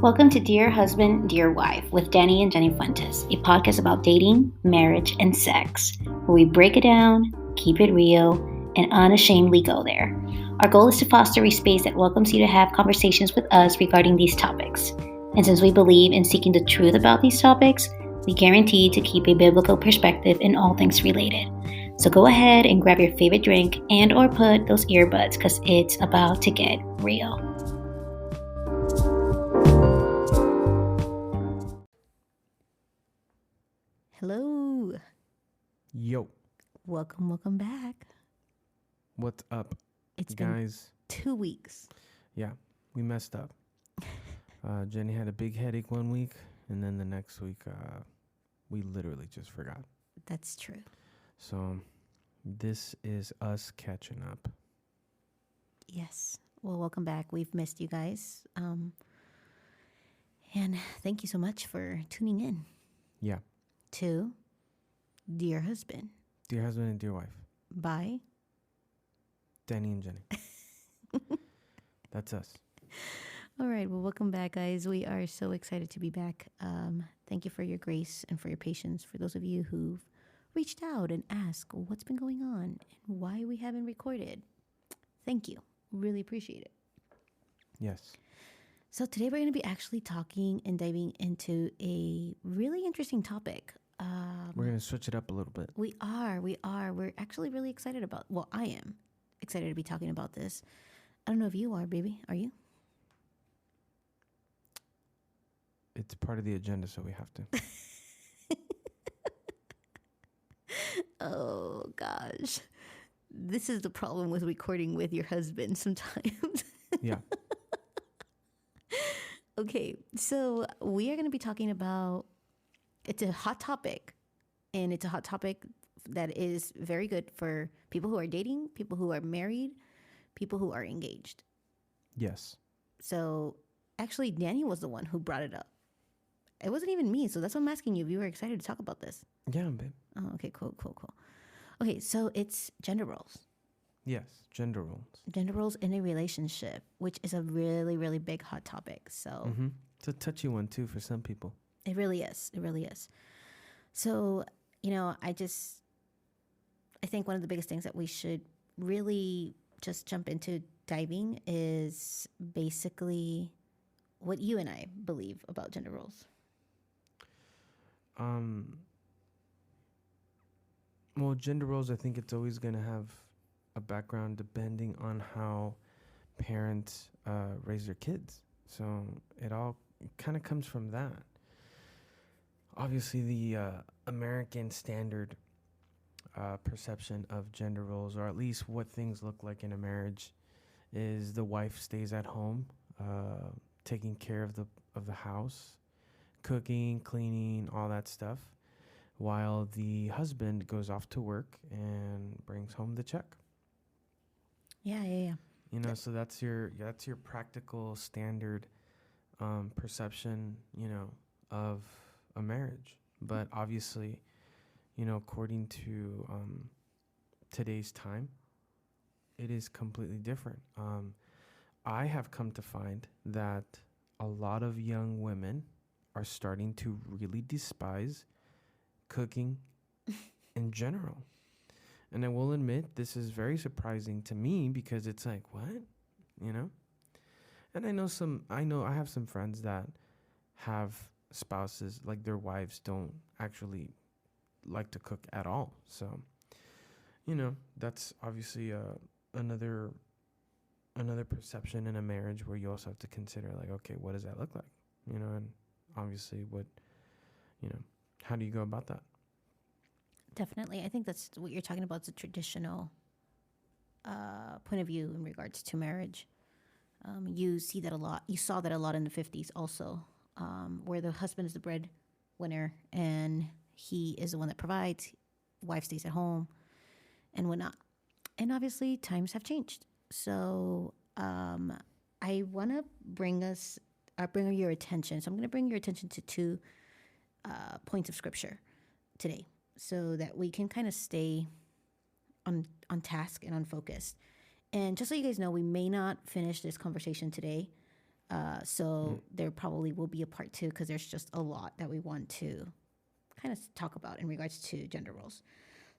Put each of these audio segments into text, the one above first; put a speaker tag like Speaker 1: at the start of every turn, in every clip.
Speaker 1: Welcome to Dear Husband, Dear Wife with Danny and Jenny Fuentes, a podcast about dating, marriage, and sex, where we break it down, keep it real, and unashamedly go there. Our goal is to foster a space that welcomes you to have conversations with us regarding these topics. And since we believe in seeking the truth about these topics, we guarantee to keep a biblical perspective in all things related. So go ahead and grab your favorite drink and or put those earbuds because it's about to get real. Hello.
Speaker 2: Yo,
Speaker 1: Welcome back.
Speaker 2: what's up,
Speaker 1: It's been
Speaker 2: guys?
Speaker 1: 2 weeks.
Speaker 2: Yeah, we messed up. Jenny had a big headache one week, and then the next week, we literally just forgot.
Speaker 1: That's true.
Speaker 2: So, this is us catching up.
Speaker 1: Yes. Well, welcome back. We've missed you guys. And thank you so much for tuning in
Speaker 2: Yeah,
Speaker 1: to Dear Husband
Speaker 2: dear husband and dear wife,
Speaker 1: by
Speaker 2: Danny and Jenny. That's us.
Speaker 1: All right. Well, welcome back, guys. We are so excited to be back. Thank you for your grace and for your patience. For those of you who've reached out and asked what's been going on and why we haven't recorded, thank you. Really appreciate it.
Speaker 2: Yes.
Speaker 1: So today we're going to be actually talking and diving into a really interesting topic.
Speaker 2: We're going to switch it up a little bit.
Speaker 1: We are. We're actually really excited about, well, I am excited to be talking about this. I don't know if you are, baby. Are you?
Speaker 2: It's part of the agenda, so we have to.
Speaker 1: Oh, gosh. This is the problem with recording with your husband sometimes.
Speaker 2: Yeah.
Speaker 1: Okay, so we are going to be talking about, it's a hot topic, and it's a hot topic that is very good for people who are dating, people who are married, people who are engaged.
Speaker 2: Yes.
Speaker 1: So actually, Danny was the one who brought it up. It wasn't even me, so that's why I'm asking you if you were excited to talk about this.
Speaker 2: Yeah, babe.
Speaker 1: Oh, okay, cool. Okay, so it's gender roles.
Speaker 2: Yes, gender roles.
Speaker 1: Gender roles in a relationship, which is a really, really big hot topic. So
Speaker 2: Mm-hmm. It's a touchy one, too, for some people.
Speaker 1: it really is. It really is. So, I think one of the biggest things that we should really just jump into diving is basically what you and I believe about gender roles.
Speaker 2: Well, gender roles, I think it's always going to have a background depending on how parents raise their kids. So it all kind of comes from that. Obviously, the American standard perception of gender roles, or at least what things look like in a marriage, is the wife stays at home, taking care of the house, cooking, cleaning, all that stuff, while the husband goes off to work and brings home the check.
Speaker 1: Yeah.
Speaker 2: So that's your practical standard perception, of a marriage. But obviously, according to today's time, it is completely different. I have come to find that a lot of young women are starting to really despise cooking in general. And I will admit, this is very surprising to me because it's like, what? And I have some friends that have spouses, like their wives don't actually like to cook at all. So, that's obviously another perception in a marriage where you also have to consider, like, okay, what does that look like? And obviously how do you go about that?
Speaker 1: Definitely. I think that's what you're talking about, is a traditional point of view in regards to marriage. You see that a lot. You saw that a lot in the 50s also, where the husband is the breadwinner and he is the one that provides, wife stays at home and whatnot. And obviously times have changed. So I want to bring your attention. So I'm going to bring your attention to two points of scripture today, so that we can kind of stay on task and on focus. And just so you guys know, we may not finish this conversation today. So there probably will be a part two because there's just a lot that we want to kind of talk about in regards to gender roles.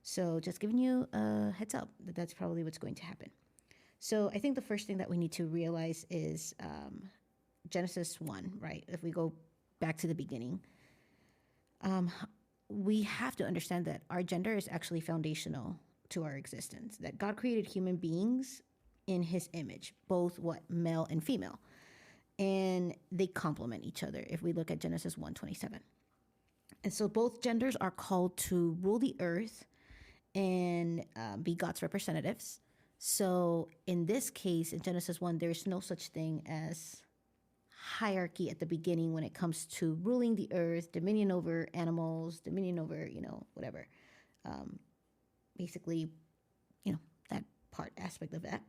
Speaker 1: So just giving you a heads up that that's probably what's going to happen. So I think the first thing that we need to realize is Genesis 1, right? If we go back to the beginning, we have to understand that our gender is actually foundational to our existence, that God created human beings in his image, both male and female. And they complement each other if we look at Genesis 1:27. And so both genders are called to rule the earth and be God's representatives. So in this case, in Genesis 1, there's no such thing as hierarchy at the beginning when it comes to ruling the earth, dominion over animals, dominion over, whatever. Basically, that aspect of that.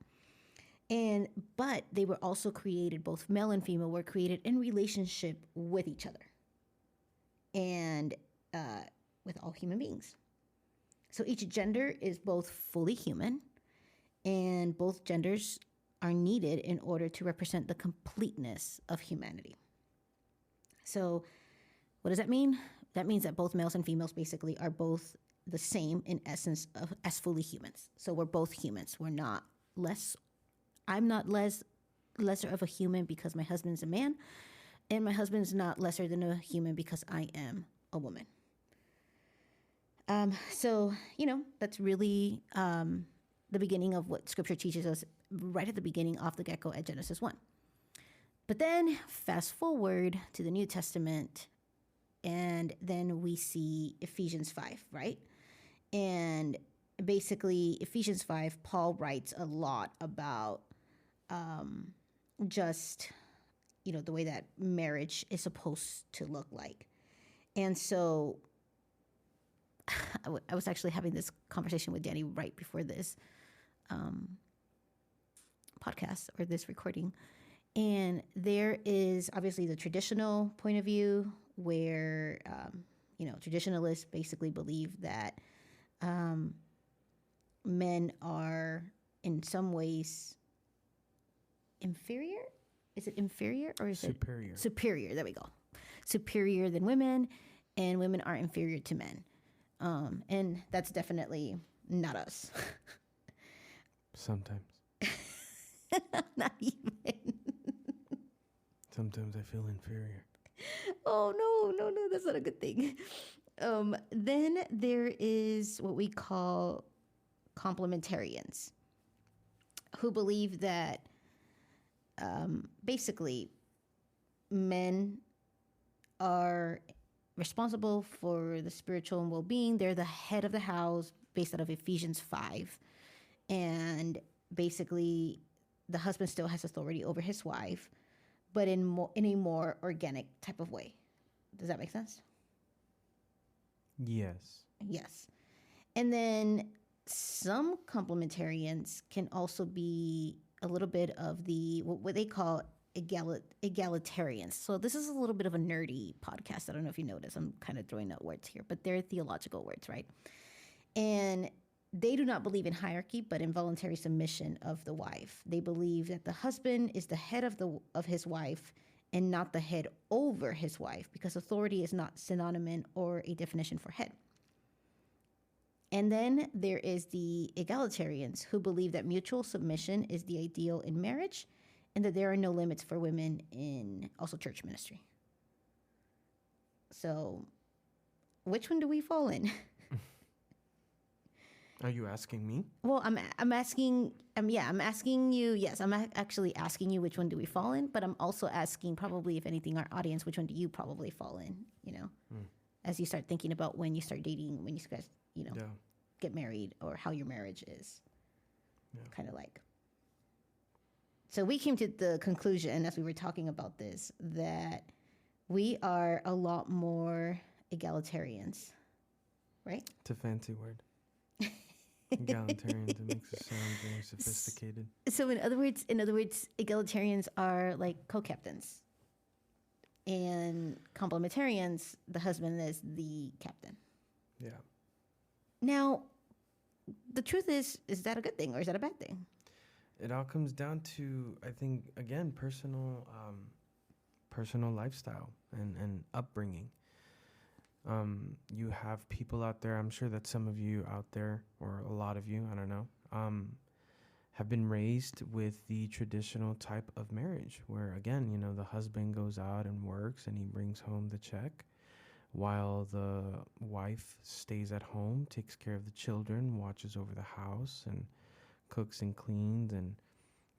Speaker 1: But they were also created, both male and female were created in relationship with each other and with all human beings. So each gender is both fully human, and both genders are needed in order to represent the completeness of humanity. So what does that mean? That means that both males and females basically are both the same in essence as fully humans. So we're both humans. We're not less. I'm not lesser of a human because my husband's a man, and my husband's not lesser than a human because I am a woman. So, that's really the beginning of what Scripture teaches us right at the beginning off the get-go at Genesis 1. But then fast forward to the New Testament, and then we see Ephesians 5, right? And basically, Ephesians 5, Paul writes a lot about just, the way that marriage is supposed to look like. And so I was actually having this conversation with Danny right before this podcast or this recording. And there is obviously the traditional point of view where, traditionalists basically believe that men are in some ways inferior. Is it inferior or is
Speaker 2: superior?
Speaker 1: It superior? There we go. Superior than women, and women are inferior to men. And that's definitely not us.
Speaker 2: Sometimes.
Speaker 1: Not even.
Speaker 2: Sometimes I feel inferior.
Speaker 1: Oh, no, that's not a good thing. Then there is what we call complementarians, who believe that basically men are responsible for the spiritual and well-being. They're the head of the house based out of Ephesians 5. And basically the husband still has authority over his wife, but in a more organic type of way. Does that make sense?
Speaker 2: Yes.
Speaker 1: Yes. And then some complementarians can also be a little bit of the what they call egalitarians. So this is a little bit of a nerdy podcast. I don't know if you notice. I'm kind of throwing out words here, but they're theological words, right? And they do not believe in hierarchy, but in voluntary submission of the wife. They believe that the husband is the head of his wife and not the head over his wife, because authority is not synonym or a definition for head. And then there is the egalitarians, who believe that mutual submission is the ideal in marriage and that there are no limits for women in also church ministry. So which one do we fall in?
Speaker 2: Are you asking me?
Speaker 1: Well, I'm asking you. Yes, I'm actually asking you which one do we fall in, but I'm also asking, probably if anything, our audience, which one do you probably fall in, as you start thinking about when you start dating, when you guys, get married, or how your marriage is kind of like. So we came to the conclusion as we were talking about this that we are a lot more egalitarians, right?
Speaker 2: It's a fancy word. Egalitarians, it makes it sound very sophisticated.
Speaker 1: So in other words, egalitarians are like co-captains, and complementarians, the husband is the captain.
Speaker 2: Yeah.
Speaker 1: Now, the truth is that a good thing or is that a bad thing?
Speaker 2: It all comes down to, I think, again, personal personal lifestyle and upbringing. You have people out there, I'm sure that some of you out there, or a lot of you, I don't know, have been raised with the traditional type of marriage where, again, you know, the husband goes out and works and he brings home the check while the wife stays at home, takes care of the children, watches over the house, and cooks and cleans, and,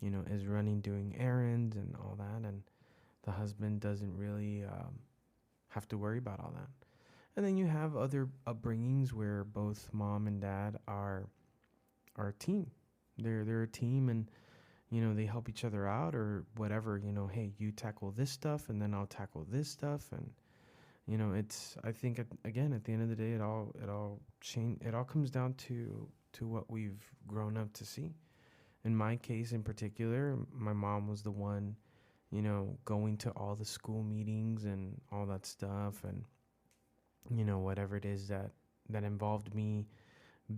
Speaker 2: you know, is running, doing errands and all that. And the husband doesn't really have to worry about all that. And then you have other upbringings where both mom and dad are a team. They're a team, and you know, they help each other out or whatever. You know, hey, you tackle this stuff, and then I'll tackle this stuff, and you know, it's, I think again at the end of the day, it all change. It all comes down to what we've grown up to see. In my case, in particular, my mom was the one, you know, going to all the school meetings and all that stuff, and you know, whatever it is that involved me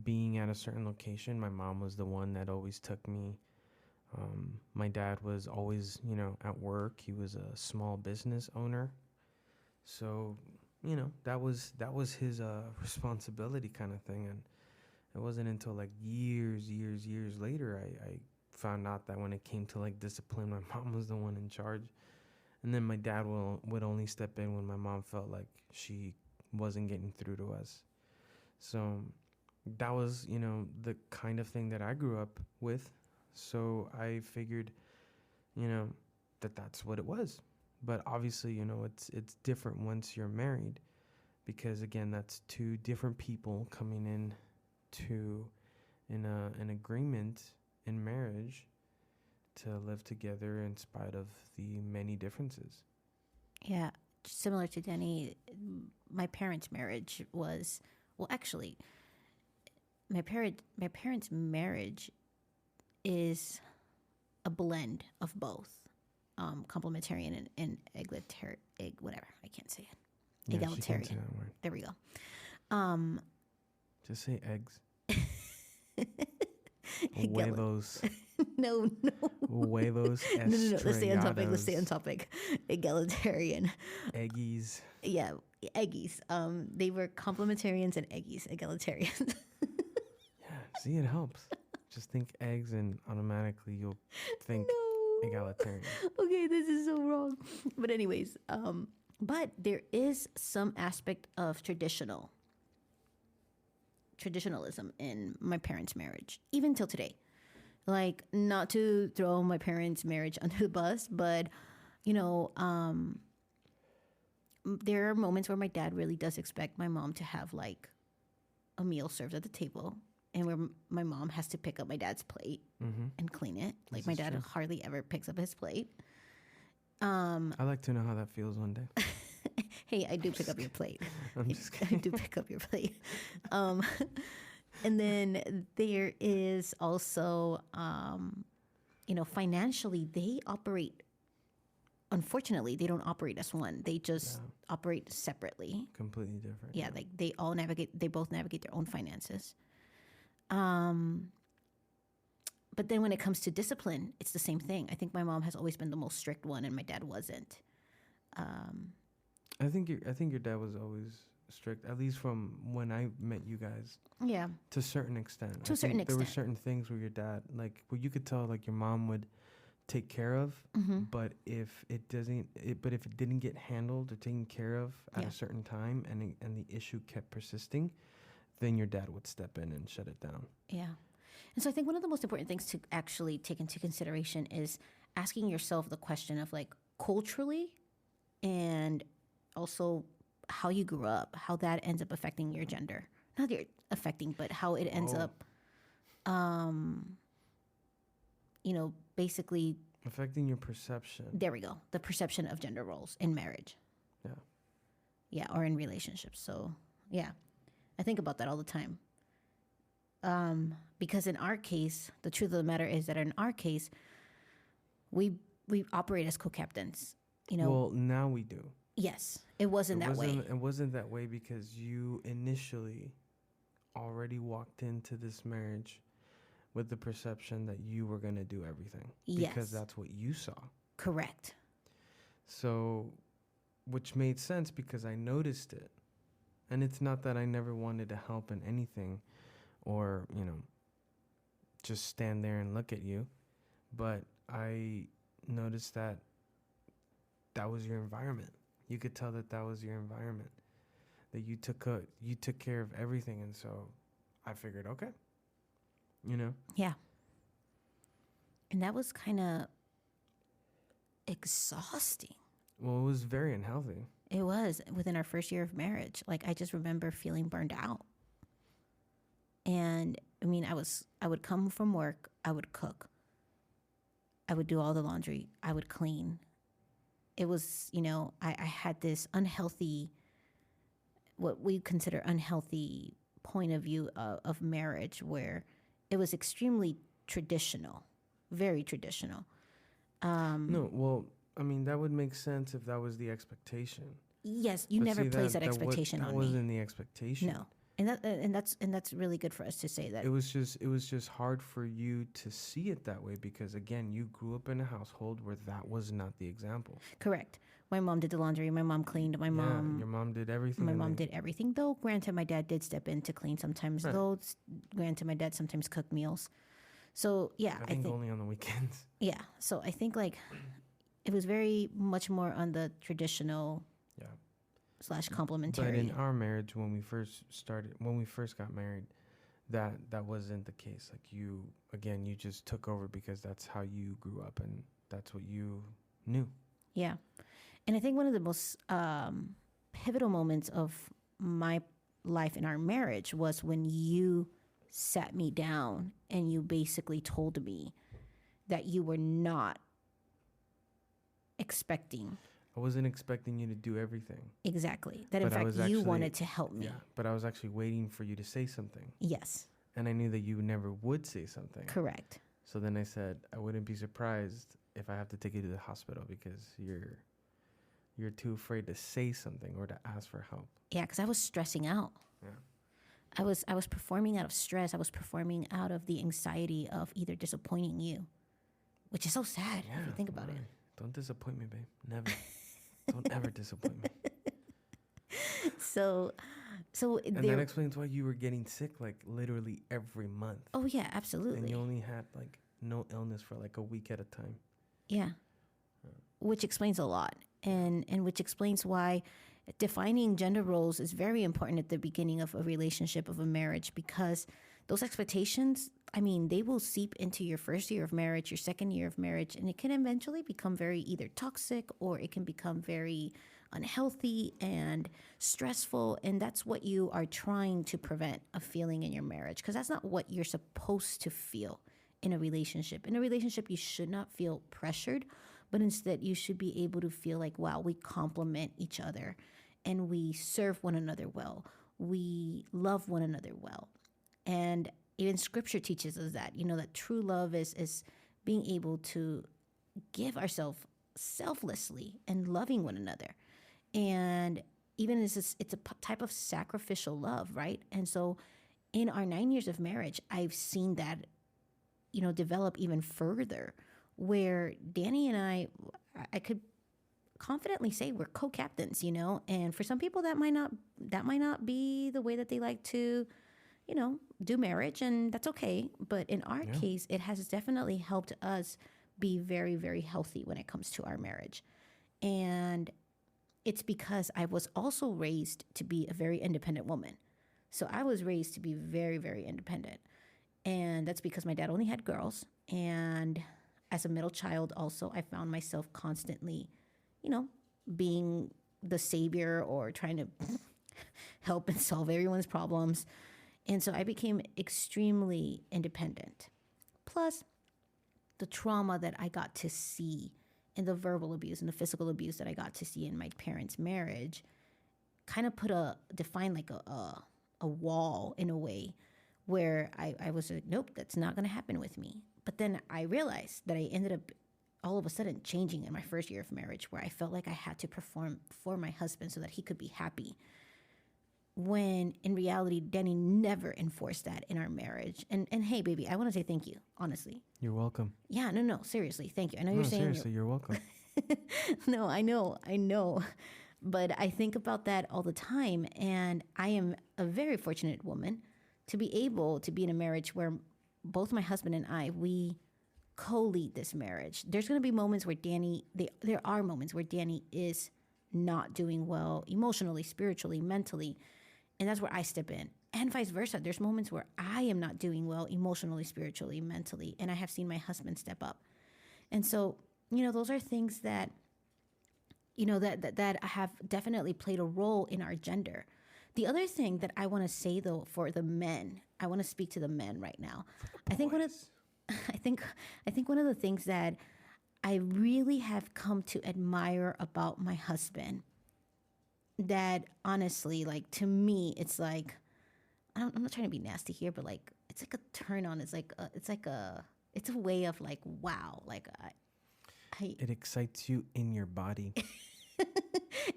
Speaker 2: being at a certain location, my mom was the one that always took me. My dad was always, you know, at work. He was a small business owner. So, you know, that was his responsibility kind of thing. And it wasn't until like years later I found out that when it came to like discipline, my mom was the one in charge. And then my dad would only step in when my mom felt like she wasn't getting through to us. So that was, you know, the kind of thing that I grew up with. So I figured, you know, that's what it was. But obviously, you know, it's different once you're married, because again, that's two different people coming in to an agreement in marriage to live together in spite of the many differences.
Speaker 1: Yeah, similar to Denny, my parents' marriage was, well, actually, my parents' marriage is a blend of both, complementarian and whatever. I can't say it.
Speaker 2: Yeah, she
Speaker 1: Egalitarian.
Speaker 2: can't say that word.
Speaker 1: There we go.
Speaker 2: Just say eggs.
Speaker 1: Egali-
Speaker 2: Huevos.
Speaker 1: no.
Speaker 2: Huevos
Speaker 1: No. Let's stay on topic.
Speaker 2: estrellados.
Speaker 1: Egalitarian.
Speaker 2: Eggies.
Speaker 1: Yeah, eggies. They were complementarians and eggies, egalitarians.
Speaker 2: Yeah, see, it helps. Just think eggs and automatically you'll think egalitarian.
Speaker 1: Okay, this is so wrong. But anyways, but there is some aspect of traditionalism in my parents' marriage, even till today. Like, not to throw my parents' marriage under the bus, but you know, there are moments where my dad really does expect my mom to have like a meal served at the table, and where my mom has to pick up my dad's plate and clean it. Like, my dad hardly ever picks up his plate.
Speaker 2: I'd like to know how that feels one day.
Speaker 1: Hey, I do pick up your plate.
Speaker 2: I'm just kidding.
Speaker 1: I do pick up your plate. And then there is also, you know, financially, they operate, unfortunately, they don't operate as one. They just operate separately.
Speaker 2: Completely different.
Speaker 1: Yeah, like they both navigate their own finances. But then when it comes to discipline, it's the same thing. I think my mom has always been the most strict one, and my dad wasn't.
Speaker 2: I think your dad was always strict, at least from when I met you guys.
Speaker 1: Yeah.
Speaker 2: To a certain extent.
Speaker 1: To a certain
Speaker 2: There were
Speaker 1: extent.
Speaker 2: certain things where your dad, like, where you could tell, like, your mom would take care of, but if it didn't get handled or taken care of at a certain time, and the issue kept persisting, then your dad would step in and shut it down.
Speaker 1: Yeah. And so I think one of the most important things to actually take into consideration is asking yourself the question of, like, culturally, and also how you grew up, how that ends up affecting your gender. Not your affecting, but how it ends up, you know, basically
Speaker 2: affecting your perception.
Speaker 1: There we go. The perception of gender roles in marriage.
Speaker 2: Yeah.
Speaker 1: Yeah, or in relationships. So, yeah, I think about that all the time. Because in our case, the truth of the matter is that in our case, we operate as co-captains. You know.
Speaker 2: Well, now we do.
Speaker 1: Yes, it wasn't that way.
Speaker 2: It wasn't that way because you initially already walked into this marriage with the perception that you were going to do everything.
Speaker 1: Yes.
Speaker 2: Because that's what you saw.
Speaker 1: Correct.
Speaker 2: So, which made sense because I noticed it. And it's not that I never wanted to help in anything or, just stand there and look at you. But I noticed that that was your environment. You could tell that that was your environment, that you took care of everything. And so I figured, okay,
Speaker 1: Yeah. And that was kind of exhausting.
Speaker 2: Well, it was very unhealthy.
Speaker 1: It was within our first year of marriage. Like, I just remember feeling burned out. And I mean, I would come from work, I would cook, I would do all the laundry, I would clean. It was, I had this unhealthy, what we consider unhealthy point of view of marriage, where it was extremely traditional, very traditional.
Speaker 2: No, well, I mean, that would make sense if that was the expectation.
Speaker 1: Yes, you
Speaker 2: But
Speaker 1: never
Speaker 2: see,
Speaker 1: placed that expectation
Speaker 2: that
Speaker 1: on
Speaker 2: wasn't
Speaker 1: me.
Speaker 2: the expectation.
Speaker 1: No, and that's really good for us to say that.
Speaker 2: It was just hard for you to see it that way because again, you grew up in a household where that was not the example.
Speaker 1: Correct. My mom did the laundry. My mom cleaned.
Speaker 2: Your mom did everything.
Speaker 1: My
Speaker 2: and
Speaker 1: mom
Speaker 2: then-
Speaker 1: did everything. Though, granted, my dad did step in to clean sometimes.
Speaker 2: Right.
Speaker 1: Though, granted, my dad sometimes cooked meals. So yeah,
Speaker 2: I think only on the weekends.
Speaker 1: yeah. So I think like it was very much more on the traditional
Speaker 2: Yeah.
Speaker 1: /
Speaker 2: But
Speaker 1: complementary.
Speaker 2: in our marriage, when we first got married, that wasn't the case. Like you just took over because that's how you grew up and that's what you knew.
Speaker 1: Yeah. And I think one of the most pivotal moments of my life in our marriage was when you sat me down and you basically told me that you were not expecting
Speaker 2: I wasn't expecting you to do everything.
Speaker 1: exactly that. In
Speaker 2: But I
Speaker 1: fact,
Speaker 2: was
Speaker 1: you
Speaker 2: actually-
Speaker 1: wanted to help me.
Speaker 2: Yeah, but I was actually waiting for you to say something.
Speaker 1: Yes,
Speaker 2: And I knew that you never would say something.
Speaker 1: correct.
Speaker 2: So then I said, I wouldn't be surprised if I have to take you to the hospital because you're too afraid to say something or to ask for help.
Speaker 1: Yeah, because I was stressing out.
Speaker 2: Yeah.
Speaker 1: I was performing out of stress. I was performing out of the anxiety of either disappointing you, which is so sad if you think about it.
Speaker 2: why? Don't disappoint me, babe. Never. Don't ever disappoint me.
Speaker 1: So
Speaker 2: And
Speaker 1: there.
Speaker 2: that explains why you were getting sick like literally every month.
Speaker 1: Oh yeah,
Speaker 2: And
Speaker 1: absolutely.
Speaker 2: you only had like no illness for like a week at a time.
Speaker 1: Yeah. Which explains a lot. And which explains why defining gender roles is very important at the beginning of a relationship, of a marriage, because those expectations, I mean, they will seep into your first year of marriage, your second year of marriage, and it can eventually become very either toxic or it can become very unhealthy and stressful. And that's what you are trying to prevent a feeling in your marriage, because that's not what you're supposed to feel in a relationship. In a relationship, you should not feel pressured, but instead you should be able to feel like, wow, we complement each other and we serve one another well. We love one another well. And even scripture teaches us that, that true love is being able to give ourselves selflessly and loving one another. And even it's a type of sacrificial love, right? And so in our 9 years of marriage, I've seen that, develop even further, where Danny and I could confidently say we're co-captains, and for some people that might not be the way that they like to, do marriage, and that's okay. But in our case, it has definitely helped us be very, very healthy when it comes to our marriage. And it's because I was also raised to be a very independent woman. So I was raised to be very, very independent. And that's because my dad only had girls. And as a middle child also, I found myself constantly, being the savior or trying to help and solve everyone's problems. And so I became extremely independent. Plus, the trauma that I got to see and the verbal abuse and the physical abuse that I got to see in my parents' marriage kind of defined like a wall in a way where I was like, nope, that's not going to happen with me. But then I realized that I ended up all of a sudden changing in my first year of marriage, where I felt like I had to perform for my husband so that he could be happy. When in reality, Danny never enforced that in our marriage. And hey, baby, I want to say thank you, honestly.
Speaker 2: You're welcome.
Speaker 1: Yeah, no, seriously, thank you. I know
Speaker 2: No,
Speaker 1: you're saying
Speaker 2: seriously, you're welcome.
Speaker 1: No, I know. But I think about that all the time. And I am a very fortunate woman to be able to be in a marriage where both my husband and I, we co lead this marriage. There's going to be moments where there are moments where Danny is not doing well emotionally, spiritually, mentally. And that's where I step in. And vice versa. There's moments where I am not doing well emotionally, spiritually, mentally. And I have seen my husband step up. And so, those are things that that have definitely played a role in our gender. The other thing that I want to say though for the men, I want to speak to the men right now. I think one of
Speaker 2: Boys.
Speaker 1: I think one of the things that I really have come to admire about my husband, that honestly, like to me, it's like I'm not trying to be nasty here, but like it's like a turn on. It's a way of like wow, like I
Speaker 2: It excites you in your body.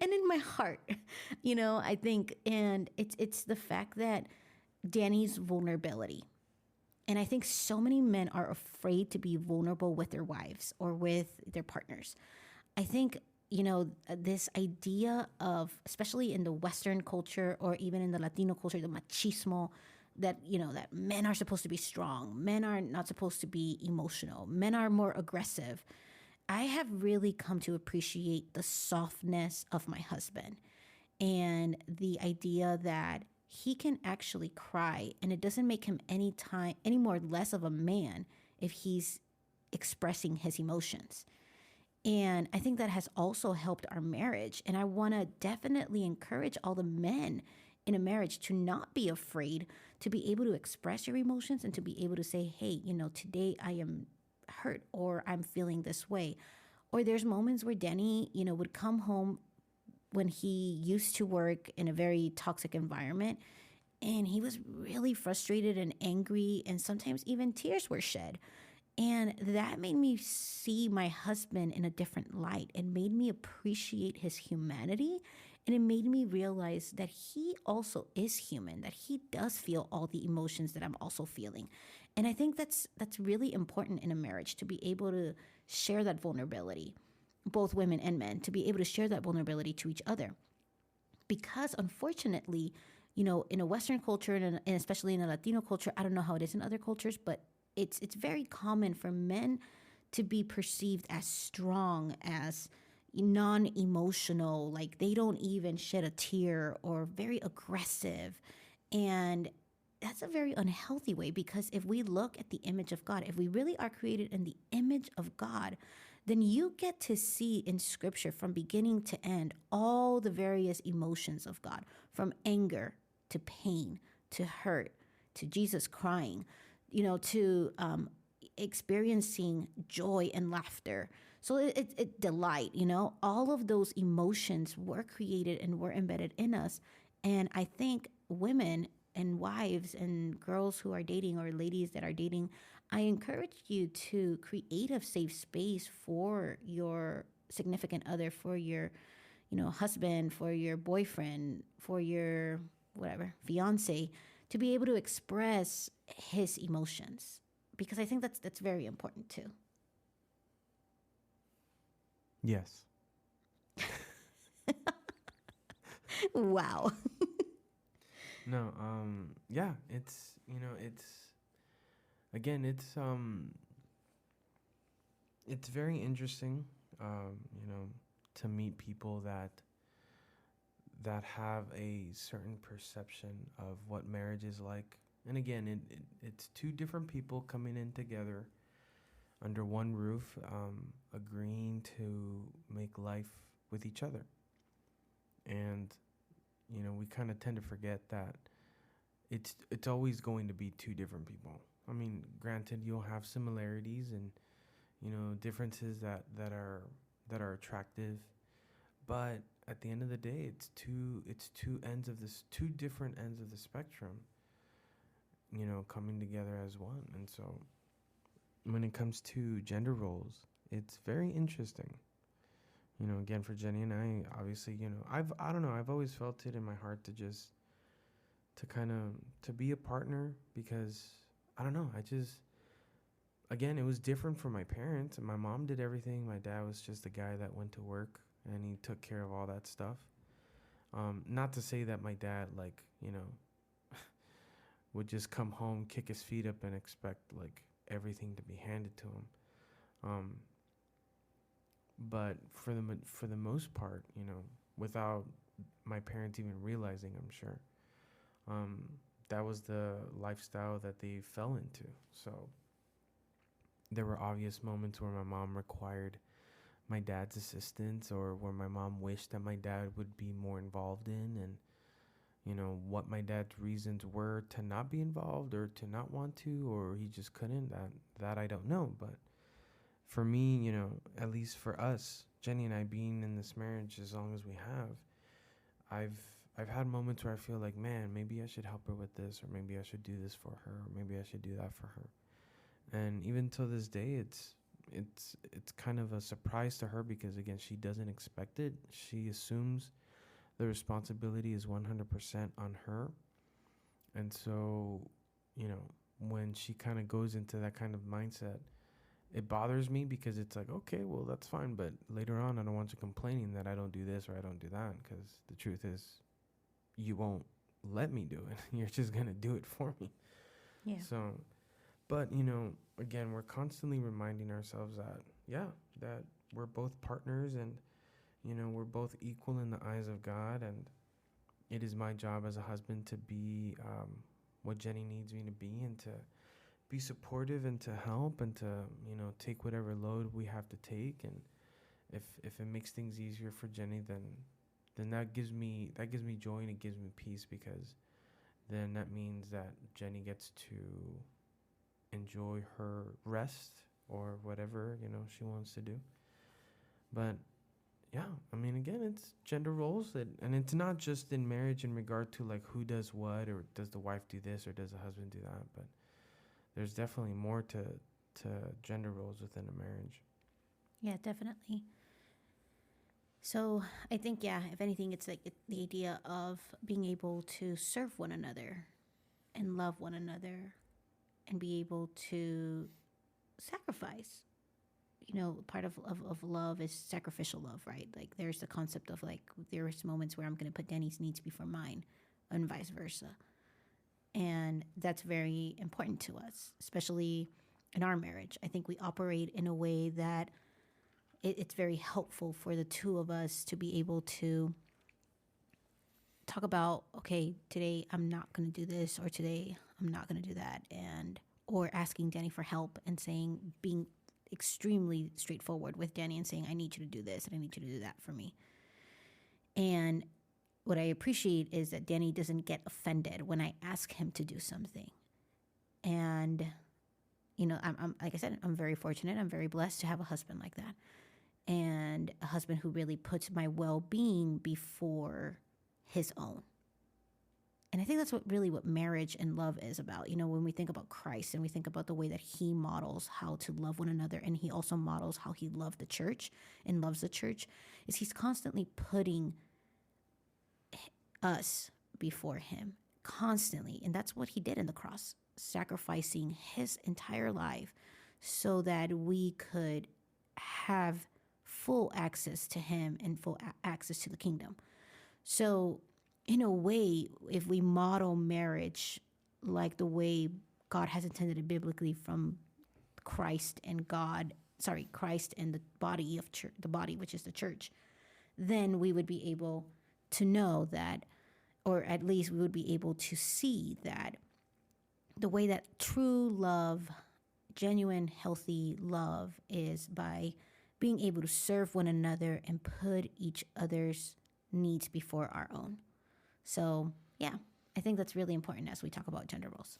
Speaker 1: and in my heart, I think, and it's the fact that Danny's vulnerability. And I think so many men are afraid to be vulnerable with their wives or with their partners. I think, this idea of, especially in the Western culture or even in the Latino culture, the machismo, that, that men are supposed to be strong, men are not supposed to be emotional, men are more aggressive. I have really come to appreciate the softness of my husband and the idea that he can actually cry and it doesn't make him any more less of a man if he's expressing his emotions. And I think that has also helped our marriage. And I want to definitely encourage all the men in a marriage to not be afraid to be able to express your emotions and to be able to say, hey, today I am hurt or I'm feeling this way. Or there's moments where Danny, would come home when he used to work in a very toxic environment and he was really frustrated and angry and sometimes even tears were shed. And that made me see my husband in a different light and made me appreciate his humanity. And it made me realize that he also is human, that he does feel all the emotions that I'm also feeling. And I think that's really important in a marriage, to be able to share that vulnerability, both women and men, to be able to share that vulnerability to each other. Because unfortunately, in a Western culture and especially in a Latino culture, I don't know how it is in other cultures, but it's very common for men to be perceived as strong, as non-emotional, like they don't even shed a tear, or very aggressive. And that's a very unhealthy way, because if we look at the image of God, if we really are created in the image of God, then you get to see in scripture from beginning to end all the various emotions of God, from anger to pain to hurt to Jesus crying, to experiencing joy and laughter. So it delight, all of those emotions were created and were embedded in us. And I think women and wives and girls who are dating, or ladies that are dating, I encourage you to create a safe space for your significant other, for your, husband, for your boyfriend, for your whatever, fiance, to be able to express his emotions, because I think that's very important too.
Speaker 2: Yes.
Speaker 1: Wow.
Speaker 2: No, yeah, it's again, it's very interesting, to meet people that have a certain perception of what marriage is like. And again, it's two different people coming in together under one roof, agreeing to make life with each other. And we kind of tend to forget that it's always going to be two different people. I mean, granted, you'll have similarities and differences that are attractive, but at the end of the day, it's two ends of this two different ends of the spectrum, coming together as one. And so when it comes to gender roles, it's very interesting. Again, for Jenny and I, obviously, I don't know, I've always felt it in my heart to kind of to be a partner, because I don't know, again, it was different for my parents. My mom did everything. My dad was just the guy that went to work and he took care of all that stuff. Not to say that my dad, like, would just come home, kick his feet up, and expect like everything to be handed to him. Um, but for the most part, without my parents even realizing, I'm sure, um, that was the lifestyle that they fell into. So there were obvious moments where my mom required my dad's assistance, or where my mom wished that my dad would be more involved in, and what my dad's reasons were to not be involved or to not want to, or he just couldn't. That I don't know. But for me, at least for us, Jenny and I being in this marriage as long as we have, I've had moments where I feel like, man, maybe I should help her with this, or maybe I should do this for her, or maybe I should do that for her. And even till this day, it's kind of a surprise to her, because again, she doesn't expect it. She assumes the responsibility is 100% on her. And so, when she kind of goes into that kind of mindset, it bothers me, because it's like, okay, well, that's fine. But later on, I don't want you complaining that I don't do this or I don't do that, because the truth is you won't let me do it. You're just going to do it for me.
Speaker 1: Yeah.
Speaker 2: So, but, again, we're constantly reminding ourselves that, that we're both partners, and, we're both equal in the eyes of God. And it is my job as a husband to be what Jenny needs me to be, and to be supportive, and to help, and to, take whatever load we have to take. And if it makes things easier for Jenny, then that gives me joy, and it gives me peace, because then that means that Jenny gets to enjoy her rest, or whatever, she wants to do. But yeah, I mean, again, it's gender roles, and it's not just in marriage in regard to like who does what, or does the wife do this, or does the husband do that. But there's definitely more to gender roles within a marriage.
Speaker 1: Yeah, definitely. So I think, if anything, it's like the idea of being able to serve one another and love one another and be able to sacrifice. Part of love is sacrificial love, right? Like there's the concept of like, there's moments where I'm going to put Danny's needs before mine and vice versa. And that's very important to us, especially in our marriage. I think we operate in a way that it's very helpful for the two of us to be able to talk about, okay, today I'm not going to do this, or today I'm not going to do that. Or asking Danny for help, and being extremely straightforward with Danny and saying, I need you to do this and I need you to do that for me. And what I appreciate is that Danny doesn't get offended when I ask him to do something. And, I'm like I said, I'm very fortunate. I'm very blessed to have a husband like that. And a husband who really puts my well-being before his own. And I think that's what marriage and love is about. When we think about Christ and we think about the way that he models how to love one another, and he also models how he loved the church and loves the church, is he's constantly putting us before him, constantly. And that's what he did in the cross, sacrificing his entire life so that we could have full access to him and full access to the kingdom. So in a way, if we model marriage like the way God has intended it biblically, from Christ and the body of church, the body, which is the church, then we would be able to know that, or at least we would be able to see that the way that true love, genuine, healthy love, is by being able to serve one another and put each other's needs before our own. So, I think that's really important as we talk about gender roles.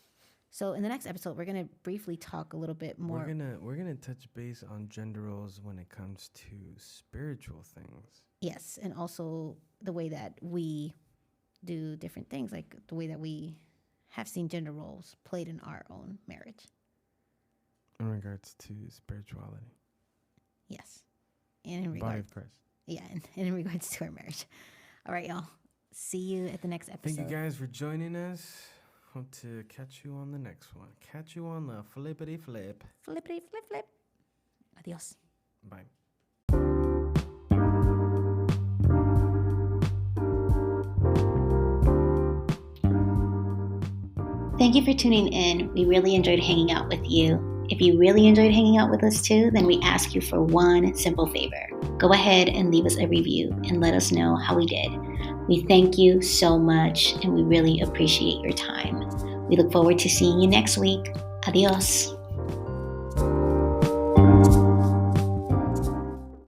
Speaker 1: So in the next episode, we're going to briefly talk a little bit more.
Speaker 2: We're gonna touch base on gender roles when it comes to spiritual things.
Speaker 1: Yes, and also the way that we do different things, like the way that we have seen gender roles played in our own marriage.
Speaker 2: In regards to spirituality.
Speaker 1: Yes. And in
Speaker 2: regards, body of Christ.
Speaker 1: Yeah, and in regards to our marriage. All right, y'all. See you at the next episode.
Speaker 2: Thank you guys for joining us. Hope to catch you on the next one. Catch you on the flippity flip.
Speaker 1: Flippity flip flip. Adios.
Speaker 2: Bye.
Speaker 3: Thank you for tuning in. We really enjoyed hanging out with you. If you really enjoyed hanging out with us too, then we ask you for one simple favor. Go ahead and leave us a review and let us know how we did. We thank you so much and we really appreciate your time. We look forward to seeing you next week. Adios.